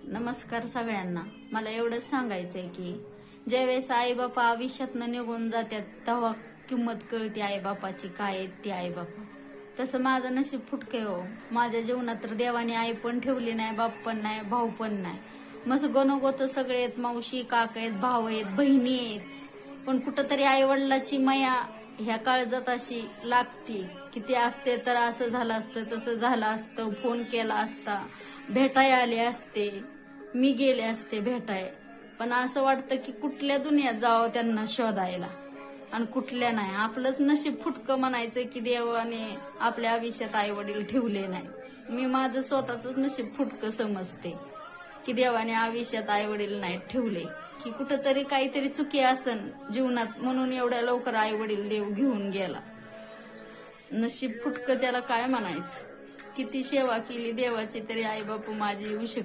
नमस्कार सगळ्यांना. मला एवढंच सांगायचंय की ज्यावेळेस आई बापा आयुष्यातनं निघून जातात तेव्हा किंमत कळते आई बापाची, काय आहेत ती आई बापा. तसं माझं नशीब फुटके हो. माझ्या जीवनात तर देवाने आई पण ठेवली नाही, बाप पण नाही, भाऊ पण नाही. मस्त गणगोत सगळे आहेत, मावशी काका आहेत, भाऊ आहेत, बहिणी आहेत. पण कुठंतरी आई वडिलाची माया ह्या काळजात अशी लागती की ती असते तर असं झालं असतं, तसं झालं असतं, फोन केला असता, भेटाय आले असते, मी गेले असते भेटाय. पण असं वाटतं की कुठल्या दुनियात जावं त्यांना शोधायला आणि कुठल्या नाही. आपलंच नशीब फुटकं म्हणायचं की देवाने आपल्या आयुष्यात आई वडील ठेवले नाही. मी माझं स्वतःच नशीब फुटकं समजते की देवाने आयुष्यात आई वडील नाही ठेवले, की कुठंतरी काहीतरी चुकी असन जीवनात म्हणून एवढ्या लवकर आई वडील देव घेऊन गेला. नशीब फुटकं त्याला काय म्हणायचं. किती सेवा केली देवाची तरी आई बापू माझी येऊ शकले